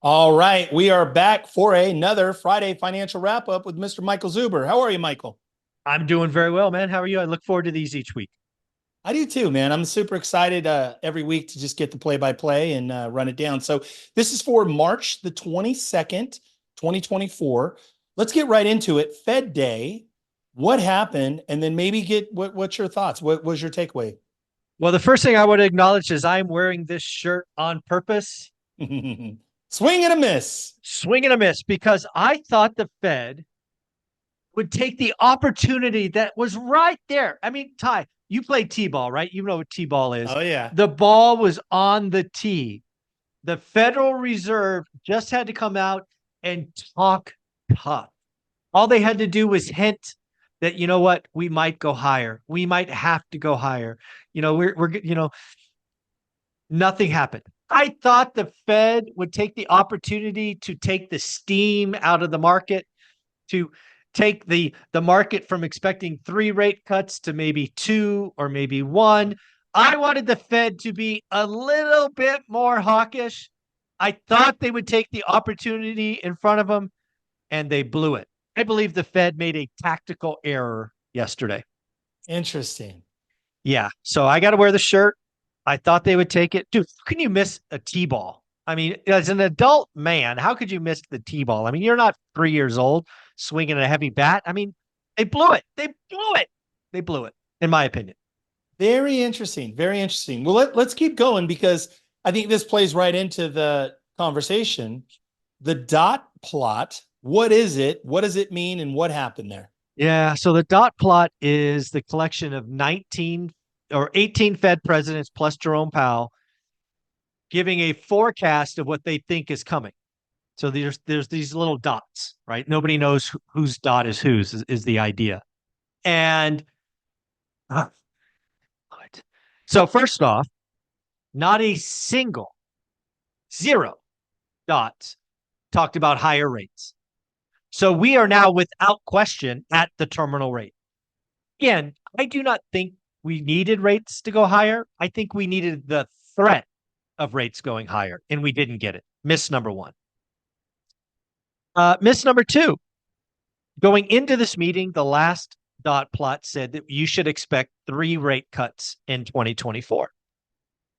All right, we are back for another Friday financial wrap up with Mr. Michael Zuber. How are you, Michael? I'm doing very well, man. How are you? I look forward to these each week. I do too, man. I'm super excited every week to just get the play by play and run it down. So, this is for March the 22nd, 2024. Let's get right into it. Fed Day, what happened? And then maybe get what's your thoughts? What was your takeaway? Well, the first thing I want to acknowledge is I'm wearing this shirt on purpose, Swing and a miss. swing and a miss, because I thought the Fed would take the opportunity that was right there. I mean, Ty, you play T-ball, right? You know what T-ball is. Oh, yeah. The ball was on the tee. The Federal Reserve just had to come out and talk tough. All they had to do was hint that, you know what, we might go higher. We might have to go higher. Nothing happened. I thought the Fed would take the opportunity to take the steam out of the market, to take the market from expecting 3 rate cuts to maybe 2 or maybe 1. I wanted the Fed to be a little bit more hawkish. I thought they would take the opportunity in front of them, and they blew it. I believe the Fed made a tactical error yesterday. Interesting. Yeah. So I got to wear the shirt. I thought they would take it. Dude, how can you miss a T-ball? I mean, as an adult man, how could you miss the T-ball? I mean, you're not 3 years old swinging a heavy bat. I mean, they blew it. They blew it. They blew it, in my opinion. Very interesting. Very interesting. Well, let's keep going because I think this plays right into the conversation. The dot plot, what is it? What does it mean? And what happened there? Yeah. So the dot plot is the collection of 19 or 18 Fed presidents plus Jerome Powell giving a forecast of what they think is coming. So there's these little dots, right? Nobody knows whose dot is whose is the idea. And uh, so first off, not a single zero dots talked about higher rates. So we are now without question at the terminal rate. Again, I do not think we needed rates to go higher. I think we needed the threat of rates going higher, and we didn't get it. Miss number one. Miss number two, going into this meeting, the last dot plot said that you should expect 3 rate cuts in 2024.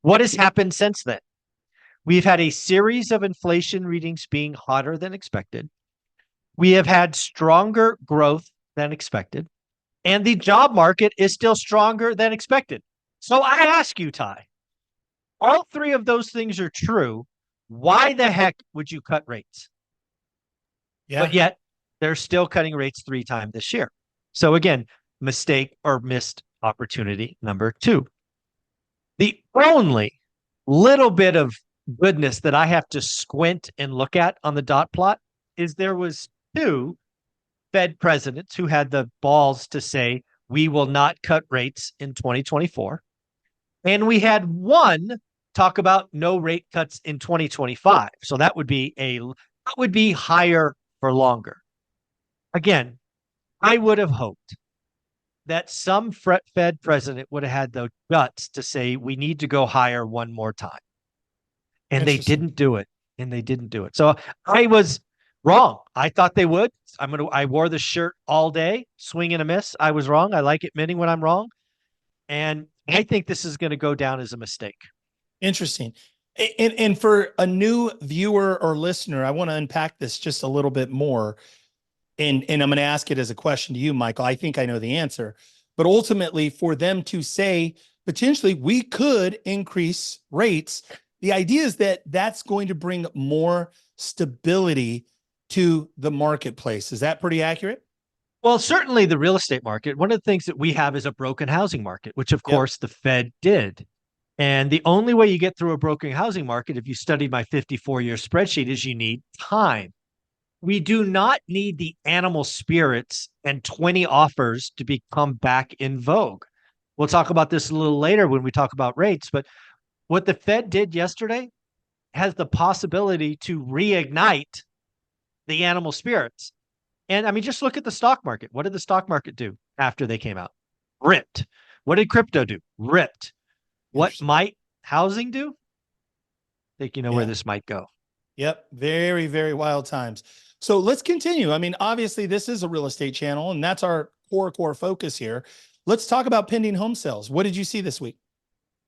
What has happened since then? We've had a series of inflation readings being hotter than expected. We have had stronger growth than expected, and the job market is still stronger than expected. So I ask you, Ty, all 3 of those things are true. Why the heck would you cut rates? But Yeah. yet they're still cutting rates 3 times this year. So again, mistake or missed opportunity number 2. The only little bit of goodness that I have to squint and look at on the dot plot is there was 2 Fed presidents who had the balls to say we will not cut rates in 2024. And we had 1 talk about no rate cuts in 2025. So that would be higher for longer. Again, I would have hoped that some Fed president would have had the guts to say we need to go higher 1 more time. And they Interesting. didn't do it. And they didn't do it. So I was wrong. I thought they would. I wore the shirt all day, swing and a miss. I was wrong. I like admitting when I'm wrong. And I think this is going to go down as a mistake. Interesting. And for a new viewer or listener, I want to unpack this just a little bit more. And I'm going to ask it as a question to you, Michael. I think I know the answer. But ultimately, for them to say potentially we could increase rates, the idea is that that's going to bring more stability to the marketplace. Is that pretty accurate? Well, certainly the real estate market, one of the things that we have is a broken housing market, which of Yep. course the Fed did. And the only way you get through a broken housing market, if you studied my 54-year spreadsheet, is you need time. We do not need the animal spirits and 20 offers to become back in vogue. We'll talk about this a little later when we talk about rates, but what the Fed did yesterday has the possibility to reignite the animal spirits. And I mean, just look at the stock market. What did the stock market do after they came out? Ripped. What did crypto do? Ripped. What Interesting. might housing do? I think you know where Yeah. this might go. Yep. Very, very wild times. So let's continue. I mean, obviously, this is a real estate channel, and that's our core focus here. Let's talk about pending home sales. What did you see this week?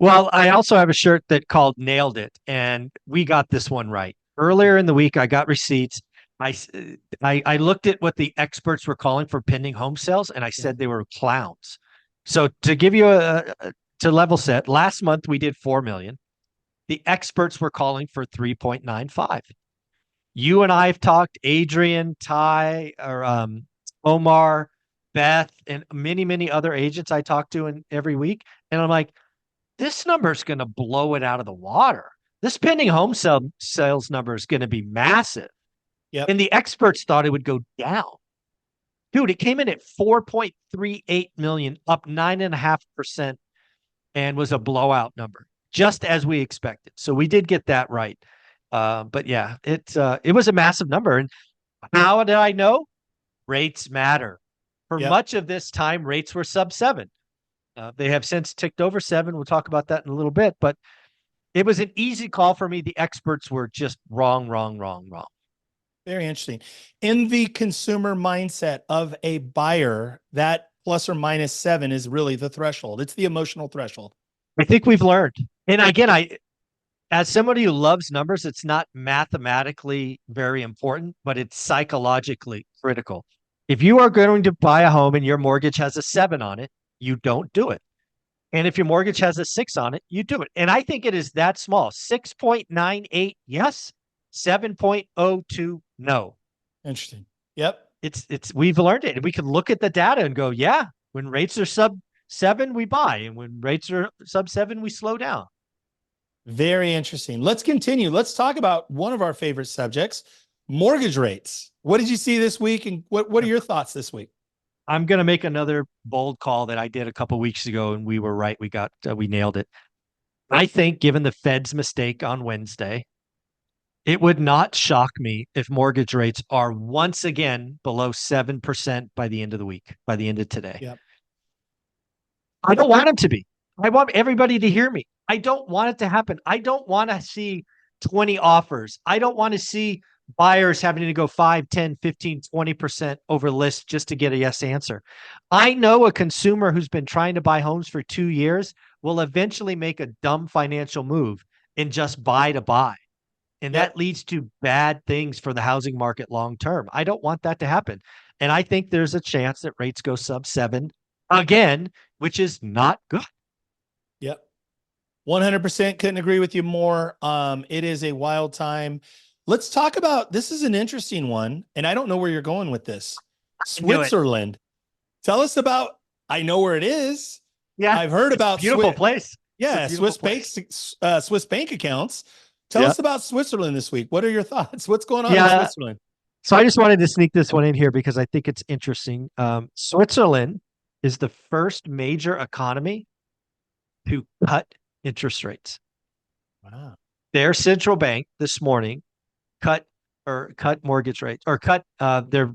Well, I also have a shirt that called Nailed It, and we got this one right. Earlier in the week, I got receipts. I, s- I looked at what the experts were calling for pending home sales, and I Yeah. said they were clowns. So to give you to level set, last month we did 4 million. The experts were calling for 3.95. You and I have talked, Adrian, Ty, or Omar, Beth, and many other agents I talk to in every week. And I'm like, this number is going to blow it out of the water. This pending home sales number is going to be massive. Yep. And the experts thought it would go down. Dude, it came in at 4.38 million, up 9.5%, and was a blowout number, just as we expected. So we did get that right. But yeah, it was a massive number. And how did I know? Rates matter. For Yep. much of this time, rates were sub seven. They have since ticked over seven. We'll talk about that in a little bit, but it was an easy call for me. The experts were just wrong, wrong, wrong, wrong. Very interesting. In the consumer mindset of a buyer, that plus or minus seven is really the threshold. It's the emotional threshold. I think we've learned. And again, as somebody who loves numbers, it's not mathematically very important, but it's psychologically critical. If you are going to buy a home and your mortgage has a seven on it, you don't do it. And if your mortgage has a six on it, you do it. And I think it is that small. 6.98, yes. 7.02, no. Interesting. Yep. We've learned it. And we can look at the data and go, yeah, when rates are sub seven, we buy. And when rates are sub seven, we slow down. Very interesting. Let's continue. Let's talk about one of our favorite subjects, mortgage rates. What did you see this week? And what are your thoughts this week? I'm going to make another bold call that I did a couple weeks ago, and we were right. We nailed it. I think, given the Fed's mistake on Wednesday, it would not shock me if mortgage rates are once again below 7% by the end of the week, by the end of today. Yep. I don't want them to be. I want everybody to hear me. I don't want it to happen. I don't want to see 20 offers. I don't want to see buyers having to go 5, 10, 15, 20% over list just to get a yes answer. I know a consumer who's been trying to buy homes for 2 years will eventually make a dumb financial move and just buy to buy. And Yep. that leads to bad things for the housing market long term. I don't want that to happen. And I think there's a chance that rates go sub seven again, which is not good. Yep. 100% couldn't agree with you more. It is a wild time. Let's talk about this is an interesting one, and I don't know where you're going with this. Switzerland. Tell us about I know where it is. Yeah. I've heard about beautiful place. Yeah, beautiful Swiss bank accounts. Tell Yeah. us about Switzerland this week. What are your thoughts? What's going on in Yeah. Switzerland? So I just wanted to sneak this one in here because I think it's interesting. Switzerland is the first major economy to cut interest rates. Wow. Their central bank this morning cut mortgage rates or cut their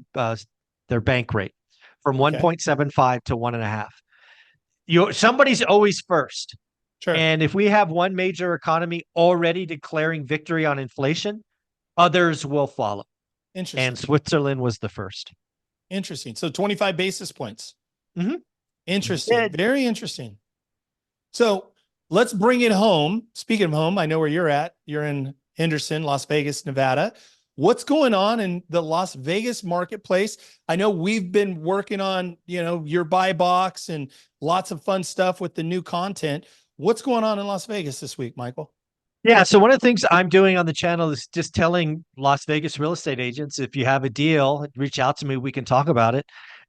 bank rate from Okay. 1.75 to 1.5. Somebody's always first. Sure. And if we have one major economy already declaring victory on inflation, others will follow. Interesting. And Switzerland was the first. Interesting. So 25 basis points. Mm-hmm. Interesting. Very interesting. So let's bring it home. Speaking of home, I know where you're at. You're in Henderson, Las Vegas, Nevada. What's going on in the Las Vegas marketplace? I know we've been working on, your buy box and lots of fun stuff with the new content. What's going on in Las Vegas this week, Michael? Yeah. So one of the things I'm doing on the channel is just telling Las Vegas real estate agents, if you have a deal, reach out to me. We can talk about it.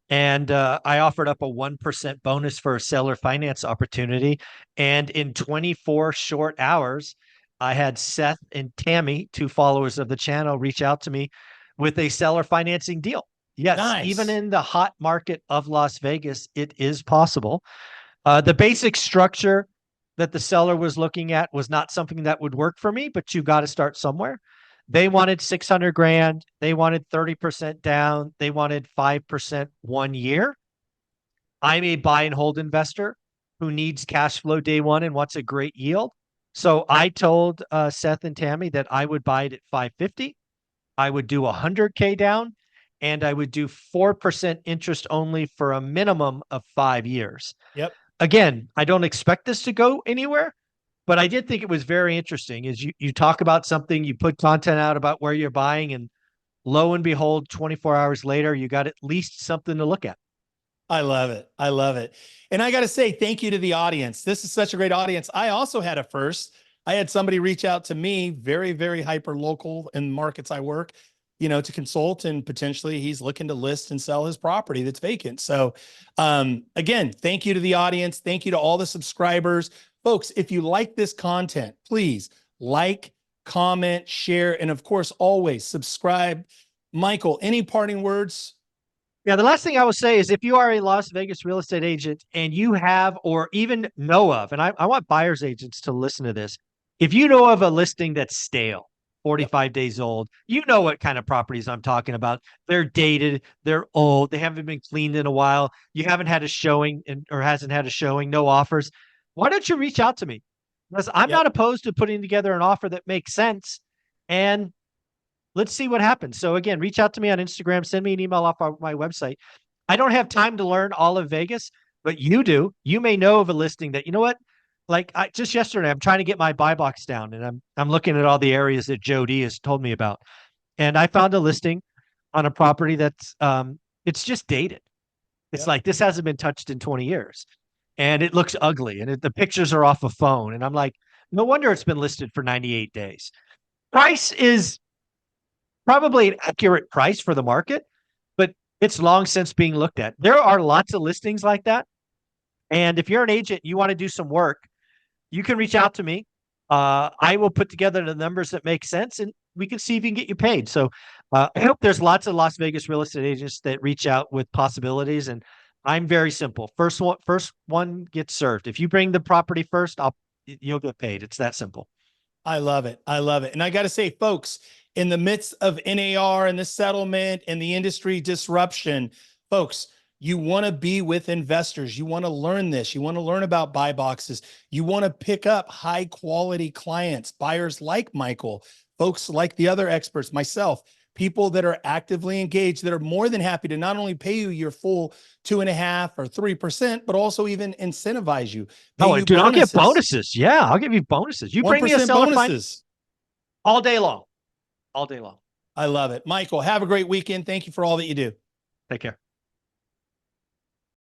And I offered up a 1% bonus for a seller finance opportunity. And in 24 short hours, I had Seth and Tammy, two followers of the channel, reach out to me with a seller financing deal. Yes, Nice. even in the hot market of Las Vegas, it is possible. The basic structure that the seller was looking at was not something that would work for me, but you got to start somewhere. They wanted 600 grand. They wanted 30% down. They wanted 5% 1 year. I'm a buy and hold investor who needs cash flow day one and wants a great yield. So I told Seth and Tammy that I would buy it at 550. I would do 100K down, and I would do 4% interest only for a minimum of 5 years. Yep. Again, I don't expect this to go anywhere, but I did think it was very interesting. Is you talk about something, you put content out about where you're buying, and lo and behold, 24 hours later, you got at least something to look at. I love it. I love it. And I got to say thank you to the audience. This is such a great audience. I also had a first. I had somebody reach out to me, very, very hyper local in markets I work, to consult, and potentially he's looking to list and sell his property that's vacant. So, again, thank you to the audience. Thank you to all the subscribers. Folks, if you like this content, please like, comment, share, and of course, always subscribe. Michael, any parting words? Yeah, the last thing I will say is if you are a Las Vegas real estate agent and you have or even know of, and I want buyer's agents to listen to this, if you know of a listing that's stale, 45 days old, you know what kind of properties I'm talking about. They're dated, they're old, they haven't been cleaned in a while, you haven't had a showing or hasn't had a showing, no offers. Why don't you reach out to me? Because I'm Yep. not opposed to putting together an offer that makes sense. And let's see what happens. So again, reach out to me on Instagram, send me an email off my website. I don't have time to learn all of Vegas, but you do. You may know of a listing that, you know what? Like just yesterday, I'm trying to get my buy box down, and I'm looking at all the areas that Jody has told me about. And I found a listing on a property that's it's just dated. It's Yep. like this hasn't been touched in 20 years. And it looks ugly, and the pictures are off a phone. And I'm like, no wonder it's been listed for 98 days. Price is probably an accurate price for the market, but it's long since being looked at. There are lots of listings like that. And if you're an agent, you want to do some work, you can reach out to me. I will put together the numbers that make sense, and we can see if we can get you paid. So I hope there's lots of Las Vegas real estate agents that reach out with possibilities. And I'm very simple. First one gets served. If you bring the property first, you'll get paid. It's that simple. I love it. I love it. And I got to say, folks, in the midst of NAR and the settlement and the industry disruption, folks, you want to be with investors. You want to learn this. You want to learn about buy boxes. You want to pick up high quality clients, buyers like Michael, folks like the other experts, myself, people that are actively engaged, that are more than happy to not only pay you your full 2.5% or 3%, but also even incentivize you, pay Oh, you dude, I'll get bonuses, bonuses. Yeah, I'll give you bonuses. You bring me a 1% seller find bonuses. all day long. All day long. I love it. Michael, have a great weekend. Thank you for all that you do. Take care.